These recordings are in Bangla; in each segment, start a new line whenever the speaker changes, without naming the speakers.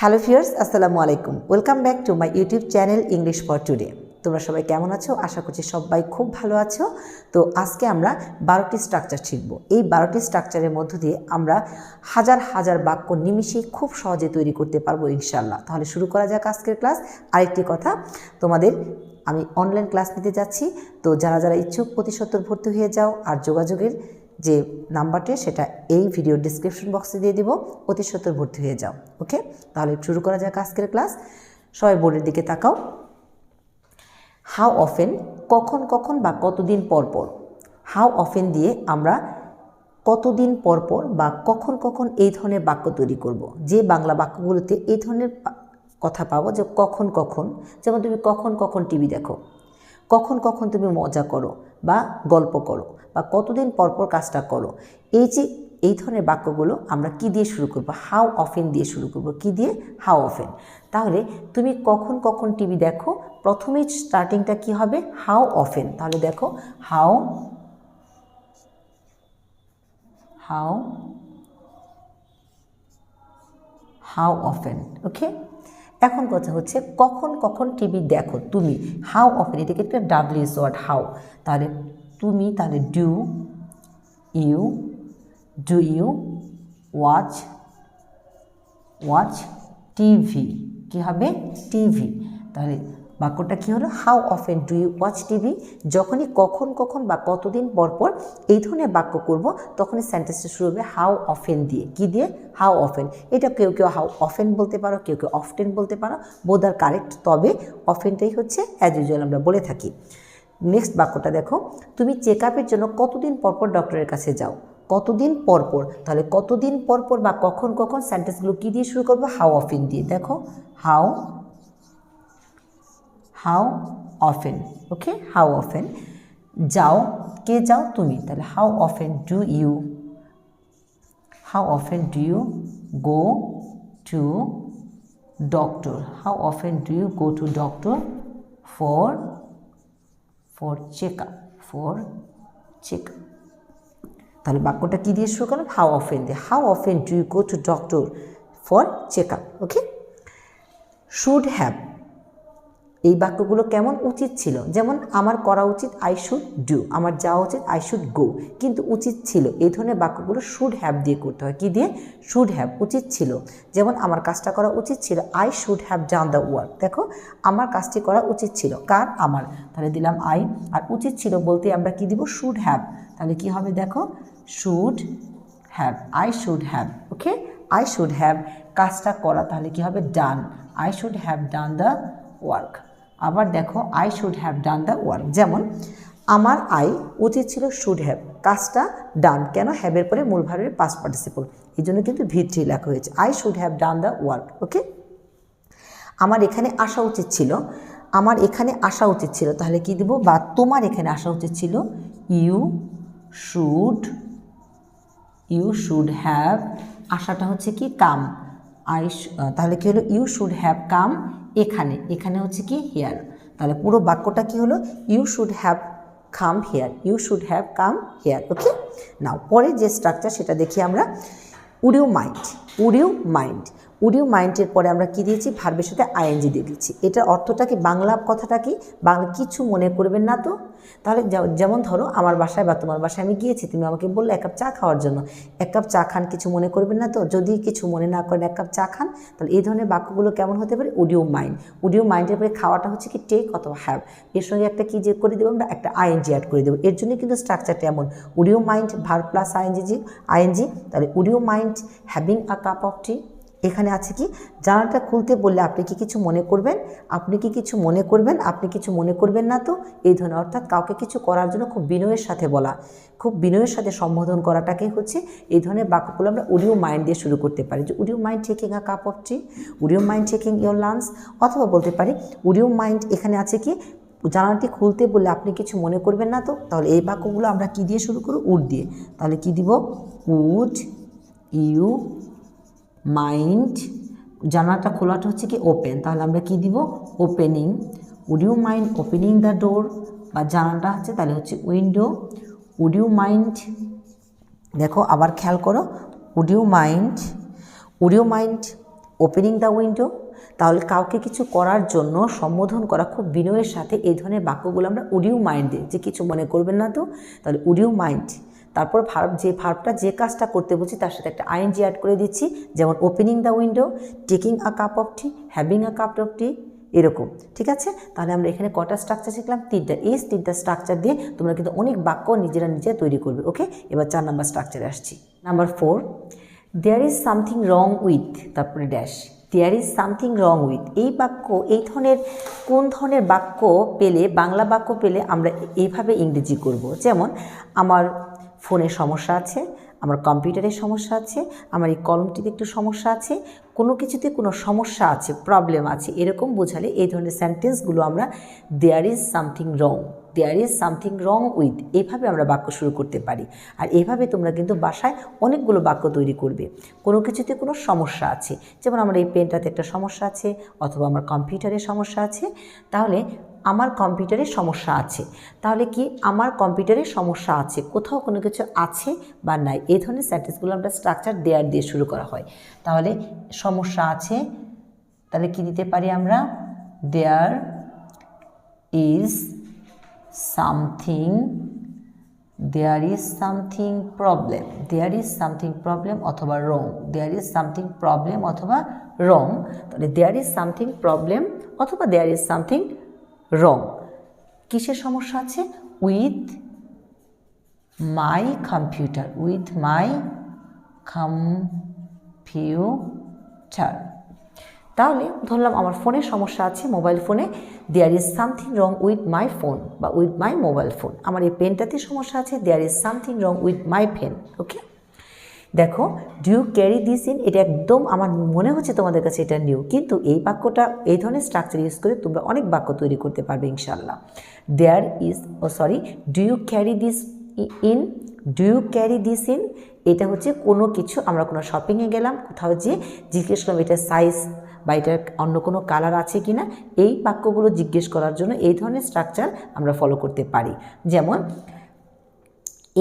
হ্যালো ভিউয়ার্স, আসসালামু আলাইকুম। Welcome back to my YouTube channel English for today. তোমরা সবাই কেমন আছো? আশা করছি সবাই খুব ভালো আছো। তো আজকে আমরা 12টি স্ট্রাকচার শিখব। এই 12টি স্ট্রাকচারের মধ্য দিয়ে আমরা হাজার হাজার বাক্য নিমিষেই খুব সহজে তৈরি করতে পারবো ইনশাআল্লাহ। তাহলে শুরু করা যাক আজকের ক্লাস। আরেকটি কথা, তোমাদের আমি অনলাইন ক্লাস নিতে যাচ্ছি। তো যারা যারা ইচ্ছুক অতি সত্বর ভর্তি হয়ে যাও। আর যোগাযোগের যে নাম্বারটি সেটা এই ভিডিও ডিসক্রিপশন বক্সে দিয়ে দিব, অতি সত্বর ভর্তি হয়ে যাও। ওকে, তাহলে শুরু করা যাক আজকের ক্লাস। সবাই বোর্ডের দিকে তাকাও। হাউ অফেন, কখন কখন বা কতদিন পর পর। হাউ অফেন দিয়ে আমরা কতদিন পর পর বা কখন কখন এই ধরনের বাক্য তৈরি করব। যে বাংলা বাক্যগুলোতে এই ধরনের কথা পাবো, যে কখন কখন, যেমন তুমি কখন কখন টিভি দেখো, কখন কখন তুমি মজা করো বা গল্প করো, বা কতদিন পর পর কাজটা করো। এই ধরনের বাক্যগুলো আমরা কি দিয়ে শুরু করব? হাউ অফেন দিয়ে শুরু করব। কি দিয়ে? How often. তাহলে তুমি কখন কখন টিভি দেখো, প্রথমেই স্টার্টিংটা কি হবে? How often. তাহলে দেখো, হাউ হাউ হাউ অফেন। ওকে, এখন কথা হচ্ছে কখন কখন টিভি দেখো তুমি। হাউ অফেন, এটাকে একটা ডাব্লিউএস ওয়ার্ড হাউ। তাহলে তুমি, তাহলে ডু ইউ ওয়াচ টিভি। কী হবে? টিভি। তাহলে বাক্যটা কী হলো? How often do you watch TV. যখনই কখন কখন বা কতদিন পর পর এই ধরনের বাক্য করব, তখনই সেন্টেন্সটা শুরু হবে হাউ অফেন দিয়ে। কি দিয়ে? How often. এটা কেউ কেউ হাউ অফেন বলতে পারো, কেউ কেউ অফটেন বলতে পারো, বোথ আর কারেক্ট। তবে অফেনটাই হচ্ছে অ্যাজ ইউজুয়াল আমরা বলে থাকি। নেক্সট বাক্যটা দেখো, তুমি চেক আপের জন্য কতদিন পর পর ডক্টরের কাছে যাও। কতদিন পর পর, তাহলে কতদিন পর পর বা কখন কখন সেন্টেন্সগুলো কী দিয়ে শুরু করবো? হাউ অফেন দিয়ে। দেখো, how often. Okay, how often. যাও, কে যাও? তুমি। তাহলে how often do you go to doctor. How often do you go to doctor for check up. তাহলে বাক্যটা কী দিয়ে শুরু করলাম? হাউ অফেন দিয়ে। How often do you go to doctor for check up. Okay, should have, এই বাক্যগুলো কেমন? উচিত ছিল। যেমন আমার করা উচিত, আই শুড ডু। আমার যাওয়া উচিত, আই শুড গো। কিন্তু উচিত ছিল, এই ধরনের বাক্যগুলো শুড হ্যাভ দিয়ে করতে হয়। কি দিয়ে? শুড হ্যাভ, উচিত ছিল। যেমন আমার কাজটা করা উচিত ছিল, I should have done the work. দেখো, আমার কাজটি করা উচিত ছিল। কার? আমার। তাহলে দিলাম আই। আর উচিত ছিল বলতে আমরা কি দিব? Should have. তাহলে কি হবে? দেখো, should have, I should have. Okay, I should have কাজটা করা, তাহলে কি হবে? Done. I should have done the work. আবার দেখো, I should have done the work. যেমন আমার আই উচিত ছিল, শুড হ্যাভ, কাজটা ডান। কেন? হ্যাভের পরে মূল ভার্বের পাস্ট পার্টিসিপল, এই জন্য কিন্তু V3 লেখা হয়েছে। I should have done the work. Okay, আমার এখানে আসা উচিত ছিল, তাহলে কি দিব? বা তোমার এখানে আসা উচিত ছিল, ইউ শুড হ্যাভ, আশাটা হচ্ছে কি? কাম। তাহলে কি হলো? ইউ শুড হ্যাভ কাম এখানে হচ্ছে কি? হিয়ার। তাহলে পুরো বাক্যটা কি হলো? You should have come here. Okay, now পরে যে স্ট্রাকচার সেটা দেখি আমরা। উড ইউ মাইন্ডের পরে আমরা কি দিয়েছি? ভার্বের সাথে আইএনজি দিয়ে দিচ্ছি। এটার অর্থটা কি? বাংলা কথাটা কি? বাংলা কিছু মনে করবেন না তো। তাহলে যেমন ধরো, আমার বাসায় বা তোমার বাসায় আমি গিয়েছি, তুমি আমাকে বললে এক কাপ চা খাওয়ার জন্য। এক কাপ চা খান, কিছু মনে করবেন না তো? যদি কিছু মনে না করেন, এক কাপ চা খান। তাহলে এই ধরনের বাক্যগুলো কেমন হতে পারে? উড ইউ মাইন্ডের পরে খাওয়াটা হচ্ছে কি? টেক অথবা হ্যাভ। এর সঙ্গে একটা কি যে করে দেবো? আমরা একটা আইএনজি অ্যাড করে দেবো। এর জন্য কিন্তু স্ট্রাকচারটা এমন, would you mind verb plus ING. তাহলে would you mind having a cup of tea. এখানে আছে কি? জানালাটা খুলতে বললে আপনি কি কিছু মনে করবেন? আপনি কিছু মনে করবেন না তো? এই ধরনের, অর্থাৎ কাউকে কিছু করার জন্য খুব বিনয়ের সাথে বলা, খুব বিনয়ের সাথে সম্বোধন করাটাকেই হচ্ছে এই ধরনের বাক্যগুলো আমরা উড ইউ মাইন্ড দিয়ে শুরু করতে পারি। যে would you mind taking a cup of tea, would you mind taking your lunch. অথবা বলতে পারি উড ইউ মাইন্ড, এখানে আছে কি? জানালাটি খুলতে বললে আপনি কিছু মনে করবেন না তো? তাহলে এই বাক্যগুলো আমরা কি দিয়ে শুরু করব? উড দিয়ে। তাহলে কি দিব? উড ইউ মাইন্ড, জানালাটা খোলাটা হচ্ছে কি? ওপেন। তাহলে আমরা কি দিব? Opening. Would you mind opening the door, বা জানালাটা হচ্ছে তাহলে হচ্ছে উইন্ডো। উড ইউ মাইন্ড, দেখো আবার খেয়াল করো, would you mind opening the window, তাহলে কাউকে কিছু করার জন্য সম্বোধন করা খুব বিনয়ের সাথে এই ধরনের বাক্যগুলো আমরা উড ইউ মাইন্ড দিই, যে কিছু মনে করবেন না তো, তাহলে উড ইউ মাইন্ড, তারপর ভার্বটা যে কাজটা করতে বলছি তার সাথে একটা আইএনজি অ্যাড করে দিচ্ছি, যেমন opening the window, taking a cup of tea, having a cup of tea, এরকম। ঠিক আছে, তাহলে আমরা এখানে কটা স্ট্রাকচার শিখলাম? 3টা। এই 3টা স্ট্রাকচার দিয়ে তোমরা কিন্তু অনেক বাক্য নিজে তৈরি করবে। ওকে, এবার 4 নাম্বার স্ট্রাকচারে আসছি। Number 4, there is something wrong with, তারপরে dash, there is something wrong with. এই বাক্য, এই ধরনের কোন ধরনের বাক্য পেলে, বাংলা বাক্য পেলে আমরা এইভাবে ইংরেজি করব। যেমন আমার ফোনে সমস্যা আছে, আমার কম্পিউটারে সমস্যা আছে, আমার এই কলমটিতে একটু সমস্যা আছে, কোনো কিছুতে কোনো সমস্যা আছে, প্রবলেম আছে, এরকম বোঝালে এই ধরনের সেন্টেন্সগুলো আমরা there is something wrong, there is something wrong with, এইভাবে আমরা বাক্য শুরু করতে পারি। আর এইভাবে তোমরা কিন্তু বাসায় অনেকগুলো বাক্য তৈরি করবে। কোনো কিছুতে কোনো সমস্যা আছে, যেমন আমার এই পেনটাতে একটা সমস্যা আছে, অথবা আমার কম্পিউটারে সমস্যা আছে, তাহলে আমার কম্পিউটারে সমস্যা আছে, তাহলে কি আমার কম্পিউটারে সমস্যা আছে, কোথাও কোনো কিছু আছে বা নাই, এই ধরনের সেন্টেন্সগুলো আমরা স্ট্রাকচার দেয়ার দিয়ে শুরু করা হয়। তাহলে সমস্যা আছে, তাহলে কি দিতে পারি আমরা? There is something, there is something problem, there is something problem অথবা wrong, there is something problem অথবা রং, তাহলে দেয়ার ইজ সামথিং প্রবলেম অথবা দেয়ার ইজ সামথিং রং। কিসের সমস্যা আছে? With my computer, with my computer. তাহলে ধরলাম আমার ফোনের সমস্যা আছে, মোবাইল ফোনে, there is something wrong with my phone বা উইথ মাই মোবাইল ফোন। আমার এই পেনটাতে সমস্যা আছে, there is something wrong with my pen. Okay, দেখো, do you carry this in, এটা একদম আমার মনে হচ্ছে তোমাদের কাছে এটা নিউ, কিন্তু এই বাক্যটা, এই ধরনের স্ট্রাকচার ইউজ করে তোমরা অনেক বাক্য তৈরি করতে পারবে ইনশাল্লাহ। There is, do you carry this in, do you carry this in, এটা হচ্ছে কোনো কিছু, আমরা কোনো শপিংয়ে গেলাম, কোথাও যেয়ে জিজ্ঞেস করলাম এটা সাইজ বা এটার অন্য কোনো কালার আছে কি না, এই বাক্যগুলো জিজ্ঞেস করার জন্য এই ধরনের স্ট্রাকচার আমরা ফলো করতে পারি। যেমন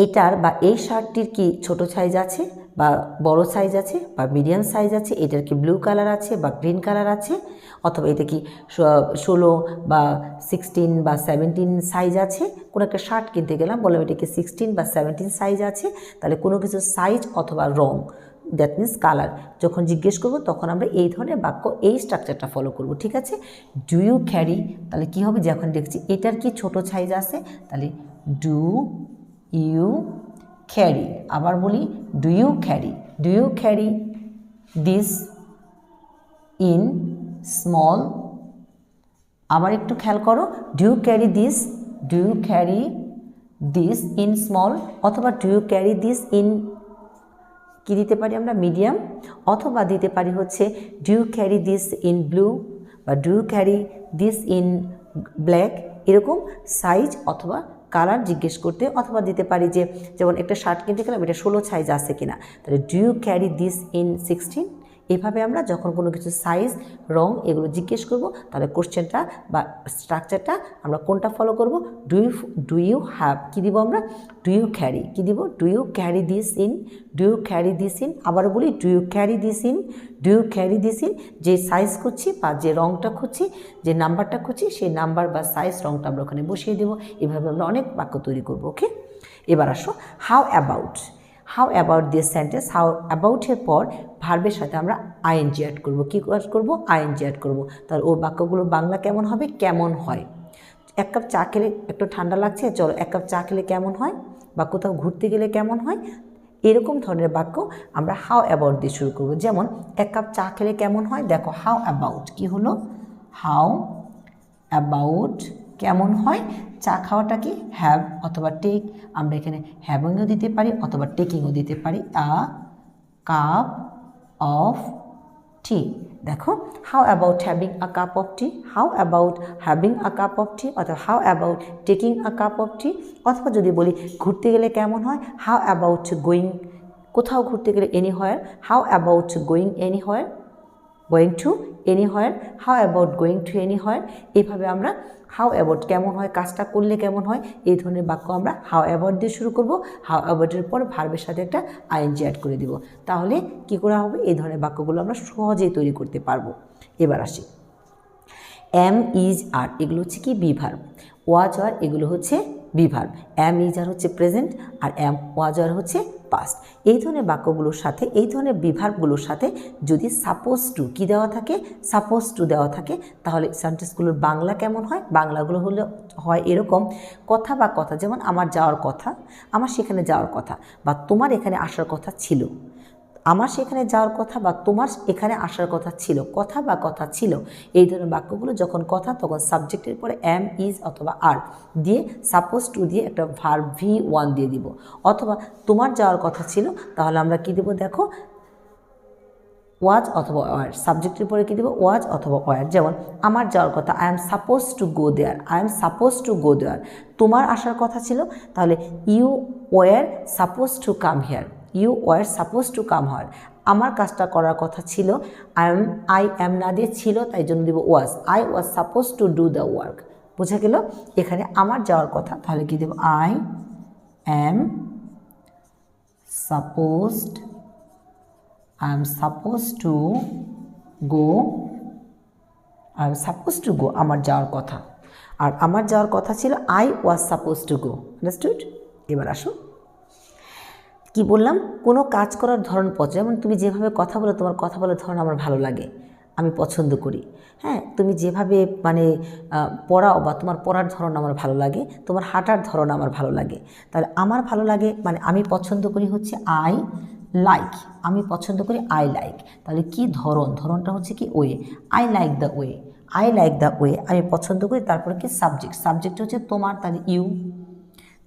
এটার বা এই শার্টটির কি ছোট সাইজ আছে বা বড় সাইজ আছে বা মিডিয়াম সাইজ আছে, এটার কি ব্লু কালার আছে বা গ্রিন কালার আছে, অথবা এটা কি 16 বা 16 বা 17 সাইজ আছে। কোনো একটা শার্ট কিনতে গেলাম, বললাম এটা কি 16 বা 17 সাইজ আছে, তাহলে কোনো কিছু সাইজ অথবা রং, দ্যাট মিন্স কালার, যখন জিজ্ঞেস করবো তখন আমরা এই ধরনের বাক্য, এই স্ট্রাকচারটা ফলো করব। ঠিক আছে, ডু ইউ ক্যারি, তাহলে কি হবে? যখন দেখছি এটার কি ছোট সাইজ আছে, তাহলে ডু ইউ ক্যারি, আবার বলি do you carry, do you carry this in small, আবার একটু খেয়াল করো, do you carry this, do you carry this in small, অথবা do you carry this in, কি দিতে পারি আমরা? মিডিয়াম, অথবা দিতে পারি হচ্ছে do you carry this in blue বা do you carry this in black, এরকম সাইজ অথবা কালার জিজ্ঞেস করতে, অথবা দিতে পারি যে যেমন একটা শার্ট কিনতে গেলাম, এটা 16 সাইজ আছে কিনা, তাহলে do you carry this in 16। এভাবে আমরা যখন কোনো কিছু সাইজ, রং এগুলো জিজ্ঞেস করব, তাহলে কোশ্চেনটা বা স্ট্রাকচারটা আমরা কোনটা ফলো করব? ডু ইউ হ্যাভ, কী দিব আমরা? ডু ইউ ক্যারি, কী দিব? Do you carry this in, do you carry this in, আবার বলি do you carry this in, do you carry this in. যে সাইজ খুঁজছি বা যে রংটা খুঁজছি, যে নাম্বারটা খুঁজছি, সেই নাম্বার বা সাইজ, রংটা আমরা ওখানে বসিয়ে দেবো। এভাবে আমরা অনেক বাক্য তৈরি করব। ওকে, এবার আসো how about, how about this sentence, how অ্যাবাউটের পর ভার্বের সাথে আমরা আইএনজি অ্যাড করবো। কী অ্যাড করবো? আইএনজি অ্যাড করবো। তাহলে ও বাক্যগুলো বাংলা কেমন হবে? কেমন হয়। এক কাপ চা খেলে, একটু ঠান্ডা লাগছে, চলো এক কাপ চা খেলে কেমন হয়, বা কোথাও ঘুরতে গেলে কেমন হয়, এরকম ধরনের বাক্য আমরা হাউ অ্যাবাউট দিয়ে শুরু করবো। যেমন এক কাপ চা খেলে কেমন হয়, দেখো হাউ অ্যাবাউট, কি হলো? হাউ অ্যাবাউট, কেমন হয়, চা খাওয়াটা কি? হ্যাভ অথবা টেক, আমরা এখানে হ্যাভিংও দিতে পারি অথবা টেকিংও দিতে পারি। আ কাপ অফ টি, দেখো how about having a cup of tea, how about having a cup of tea, অথবা how about taking a cup of tea, অথবা যদি বলি ঘুরতে গেলে কেমন হয়, হাউ অ্যাবাউট গোয়িং, কোথাও ঘুরতে গেলে anywhere, how about going anywhere. Going to anywhere, how about going to anywhere. এইভাবে আমরা হাউ অ্যাবাউট কেমন হয়, কাজটা করলে কেমন হয়, এই ধরনের বাক্য আমরা হাউ অ্যাবাউট দিয়ে শুরু করব। হাউ অ্যাবাউটের পর ভার্বের সাথে একটা আইএনজি অ্যাড করে দিব। তাহলে কি করা হবে, এই ধরনের বাক্যগুলো আমরা সহজেই তৈরি করতে পারবো। এবার আসি, এম ইজ আর এগুলো হচ্ছে কি বি ভার্ব, ওয়াজ আর এগুলো হচ্ছে বি ভার্ব, এম ইজ আর হচ্ছে প্রেজেন্ট, আর এম ওয়াজ আর হচ্ছে পাস্ট। এই ধরনের বাক্যগুলোর সাথে, এই ধরনের বি ভার্বগুলোর সাথে যদি সাপোজ টু কি দেওয়া থাকে, সাপোজ টু দেওয়া থাকে, তাহলে সেন্টেন্সগুলোর বাংলা কেমন হয়, বাংলাগুলো হলে হয় এরকম, কথা বা কথা, যেমন আমার যাওয়ার কথা, আমার সেখানে যাওয়ার কথা, বা তোমার এখানে আসার কথা ছিল, আমার সেখানে যাওয়ার কথা বা তোমার এখানে আসার কথা ছিল, কথা বা কথা ছিল। এই ধরনের বাক্যগুলো যখন কথা, তখন সাবজেক্টের পরে এম ইজ অথবা আর দিয়ে সাপোজ টু দিয়ে একটা ভার্ব V1 দিয়ে দিব। অথবা তোমার যাওয়ার কথা ছিল, তাহলে আমরা কি দেব দেখো, ওয়াজ অথবা ওয়ার, সাবজেক্টের পরে কি দেব ওয়াজ অথবা ওয়ার। যেমন আমার যাওয়ার কথা, I am suppose to go there, I am suppose to go there. তোমার আসার কথা ছিল, তাহলে you were suppose to come here, you were suppose to come here. আমার কাজটা করার কথা ছিল, আই এম না দিয়ে ছিল, তাই জন্য দিব was, I was suppose to do the work. বোঝা গেল? এখানে আমার যাওয়ার কথা, তাহলে কি দেব, I am supposed, I am supposed to go, I am supposed to go, আমার যাওয়ার কথা। আর আমার যাওয়ার কথা ছিল I was supposed to go, understood? এবার আসো, কি বললাম, কোনো কাজ করার ধরন পছন্দ, যেমন তুমি যেভাবে কথা বলো, তোমার কথা বলার ধরন আমার ভালো লাগে, আমি পছন্দ করি। হ্যাঁ, তুমি যেভাবে মানে পড়াও বা তোমার পড়ার ধরন আমার ভালো লাগে, তোমার হাঁটার ধরন আমার ভালো লাগে। তাহলে আমার ভালো লাগে মানে আমি পছন্দ করি হচ্ছে আই লাইক, আমি পছন্দ করি আই লাইক। তাহলে কি ধরন, ধরনটা হচ্ছে কি way, I like the way, I like the way, আমি পছন্দ করি। তারপরে কি সাবজেক্ট, সাবজেক্ট হচ্ছে তোমার, তাহলে ইউ।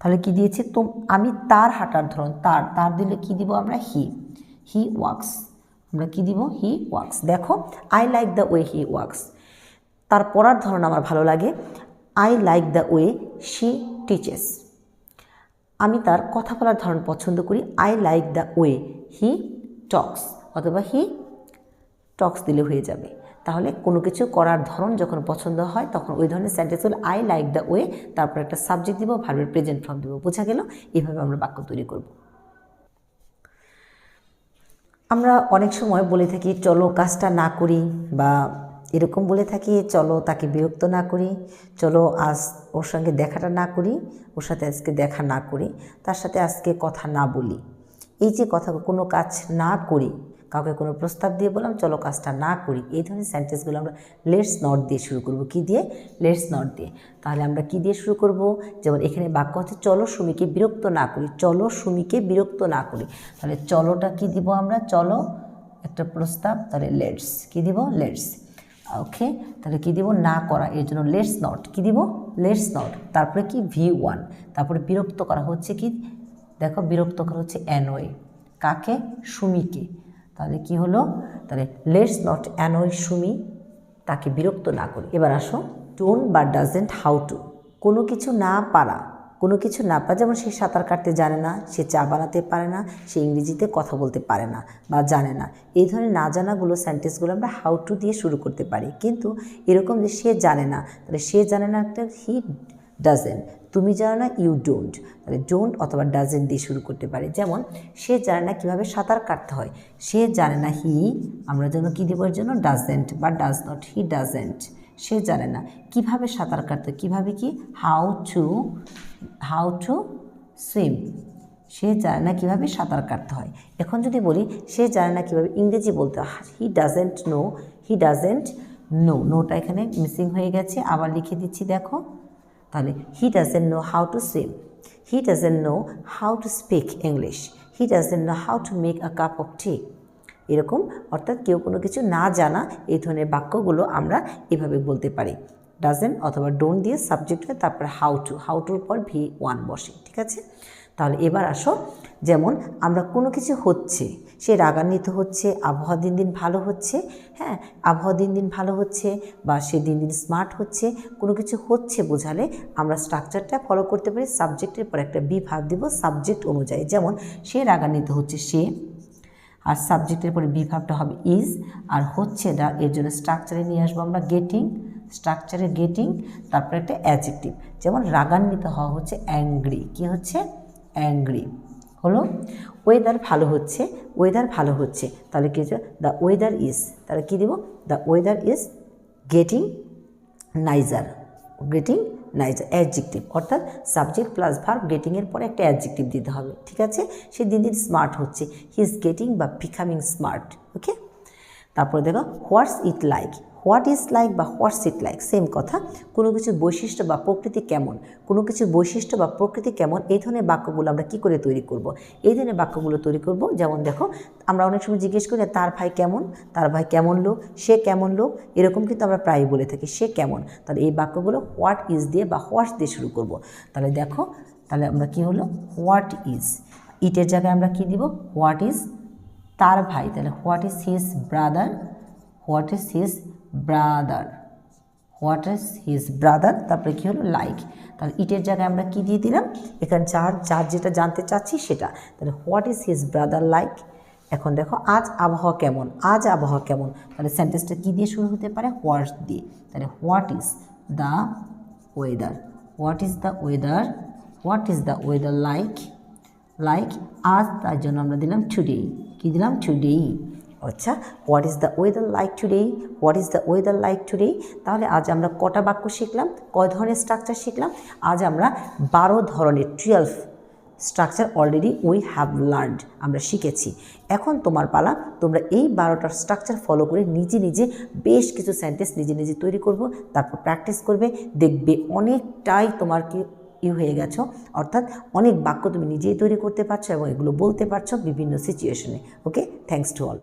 তাহলে কি দিয়েছি, তো আমি তার হাঁটার ধরন, তার, তার দিলে কি দিব আমরা, হি ওয়াক্স, আমরা কি দিব, হি ওয়াক্স। দেখো, I like the way he walks. তার পড়ার ধরন আমার ভালো লাগে, I like the way she teaches. আমি তার কথা বলার ধরন পছন্দ করি, I like the way he talks, অথবা হি টক্স দিলে হয়ে যাবে। তাহলে কোনো কিছু করার ধরন যখন পছন্দ হয়, তখন ওই ধরনের সেন্টেন্স হলে আই লাইক দ্য ওয়ে, তারপর একটা সাবজেক্ট দিব, ভার্বের প্রেজেন্ট ফর্ম দিব। বোঝা গেল? এইভাবে আমরা বাক্য তৈরি করব। আমরা অনেক সময় বলে থাকি চলো কাজটা না করি, বা এরকম বলে থাকি চলো তাকে বিরক্ত না করি, চলো আজ ওর সঙ্গে দেখাটা না করি, ওর সাথে আজকে দেখা না করি, তার সাথে আজকে কথা না বলি। এই যে কথা, কোনো কাজ না করি, কাউকে কোনো প্রস্তাব দিয়ে বললাম চলো কাজটা না করি, এই ধরনের সেন্টেন্সগুলো আমরা লেটস নট দিয়ে শুরু করব। কি দিয়ে? লেটস নট দিয়ে। তাহলে আমরা কি দিয়ে শুরু করব? যেমন এখানে বাক্য হচ্ছে চলো সুমিকে বিরক্ত না করি, চলো সুমিকে বিরক্ত না করি। তাহলে চলোটা কি দিব আমরা, চলো একটা প্রস্তাব, তাহলে লেটস কি দিব, লেটস। ওকে, তাহলে কি দিব, না করা, এর জন্য লেটস নট, কি দিব, লেটস নট। তারপরে কি V1, তারপরে বিরক্ত করা হচ্ছে কি, দেখো বিরক্ত করা হচ্ছে অ্যানয়, কাকে, সুমিকে। তাহলে কি হলো, তাহলে লেটস নট অ্যানয় সুমি, তাকে বিরক্ত না করি। এবার আসো, ডোন্ট বা ডাজেন্ট হাউ টু, কোনো কিছু না পারা, কোনো কিছু না পারা, যেমন সে সাঁতার কাটতে জানে না, সে চা বানাতে পারে না, সে ইংরেজিতে কথা বলতে পারে না বা জানে না। এই ধরনের না জানাগুলো সেন্টেন্সগুলো আমরা হাউ টু দিয়ে শুরু করতে পারি। কিন্তু এরকম যে সে জানে না, তাহলে সে জানে না একটা হি ডাজেন্ট, তুমি জানো না ইউ ডোন্ট, তাহলে ডোন্ট অথবা ডাজেন্ট দিয়ে শুরু করতে পারি। যেমন সে জানে না কীভাবে সাঁতার কাটতে হয়, সে জানে না হি, আমরা যেন কী দেবো এর জন্য, ডাজেন্ট বা ডাজ নট, হি ডাজেন্ট। সে জানে না কিভাবে সাঁতার কাটতে, কিভাবে কি, হাউ টু সুইম, সে জানে না কীভাবে সাঁতার কাটতে হয়। এখন যদি বলি সে জানে না কীভাবে ইংরেজি বলতে হয়, he doesn't know, he doesn't know, নোটা এখানে মিসিং হয়ে গেছে, আবার লিখে দিচ্ছি দেখো। তাহলে he doesn't know how to swim, he doesn't know how to speak English, he doesn't know how to make a cup of tea. এরকম, অর্থাৎ কেউ কোনো কিছু না জানা, এই ধরনের বাক্যগুলো আমরা এভাবে বলতে পারি। ডাজেন্ট অথবা ডোন্ট দিয়ে সাবজেক্ট হয়, তারপরে হাউ টুর পর V1 বসে। ঠিক আছে? তাহলে এবার আসো, যেমন আমরা কোনো কিছু হচ্ছে, সে রাগান্বিত হচ্ছে, আবহাওয়া দিন দিন ভালো হচ্ছে, হ্যাঁ আবহাওয়া দিন দিন ভালো হচ্ছে, বা সে দিন দিন স্মার্ট হচ্ছে, কোনো কিছু হচ্ছে বোঝালে আমরা স্ট্রাকচারটা ফলো করতে পারি। সাবজেক্টের পর একটা বি ভার্ব দিব সাবজেক্ট অনুযায়ী। যেমন সে রাগান্বিত হচ্ছে, সে, আর সাবজেক্টের পরে বি ভার্বটা হবে ইজ, আর হচ্ছে না এর জন্য স্ট্রাকচারে নিয়ে আসবো আমরা গেটিং, স্ট্রাকচারে গেটিং, তারপরে একটা অ্যাডজেক্টিভ। যেমন রাগান্বিত হওয়া হচ্ছে অ্যাংরি, কি হচ্ছে অ্যাংরি হলো। ওয়েদার ভালো হচ্ছে, ওয়েদার ভালো হচ্ছে, তাহলে কি হচ্ছে দ্য ওয়েদার ইজ, তাহলে কী দিব the weather is getting nicer, getting nicer adjective, অর্থাৎ সাবজেক্ট প্লাস ভার্ব গেটিংয়ের পরে একটা অ্যাডজেক্টিভ দিতে হবে, ঠিক আছে। সে দিন দিন স্মার্ট হচ্ছে, হি ইজ গেটিং বা বিকামিং স্মার্ট, ওকে। তারপরে দেখো what's it like, what is like বা হোয়াটস ইট লাইক সেম কথা। কোনো কিছুর বৈশিষ্ট্য বা প্রকৃতি কেমন, কোনো কিছুর বৈশিষ্ট্য বা প্রকৃতি কেমন, এই ধরনের বাক্যগুলো আমরা কী করে তৈরি করব, এই ধরনের বাক্যগুলো তৈরি করব। যেমন দেখো আমরা অনেক সময় জিজ্ঞেস করি তার ভাই কেমন, তার ভাই কেমন লোক, সে কেমন লোক, এরকম কিন্তু আমরা প্রায়ই বলে থাকি সে কেমন। তাহলে এই বাক্যগুলো হোয়াট ইজ দিয়ে বা হোয়াটস দিয়ে শুরু করব। তাহলে দেখো তাহলে আমরা কি হলো হোয়াট ইজ, ইটের জায়গায় আমরা কি দিব হোয়াট ইজ তার ভাই, তাহলে what is his brother, what is his brother, what is his brother, তারপরে কী হলো লাইক। তাহলে ইটের জায়গায় আমরা কি দিয়ে দিলাম এখানে যার যেটা জানতে চাচ্ছি সেটা, তাহলে what is his brother like. এখন দেখো আজ আবহাওয়া কেমন, আজ আবহাওয়া কেমন, তাহলে সেন্টেন্সটা কী দিয়ে শুরু হতে পারে হোয়াট দিয়ে, তাহলে what is the weather, what is the weather, what is the weather like, like আজ, তার জন্য আমরা দিলাম টুডে, কি দিলাম টুডে। আচ্ছা what is the weather like today, what is the weather like today. তাহলে আজ আমরা কটা বাক্য শিখলাম, কয় ধরনের স্ট্রাকচার শিখলাম, আজ আমরা 12 ধরনের 12 structure already we have learned, আমরা শিখেছি। এখন তোমার পালা, তোমরা এই 12টার স্ট্রাকচার ফলো করে নিজে নিজে বেশ কিছু সেন্টেন্স নিজে নিজে তৈরি করব, তারপর প্র্যাকটিস করবে, দেখবে অনেকটাই তোমার কি হয়ে গেছো, অর্থাৎ অনেক বাক্য তুমি নিজেই তৈরি করতে পারছো এবং এগুলো বলতে পারছো বিভিন্ন সিচুয়েশনে। ওকে, থ্যাঙ্কস টু অল।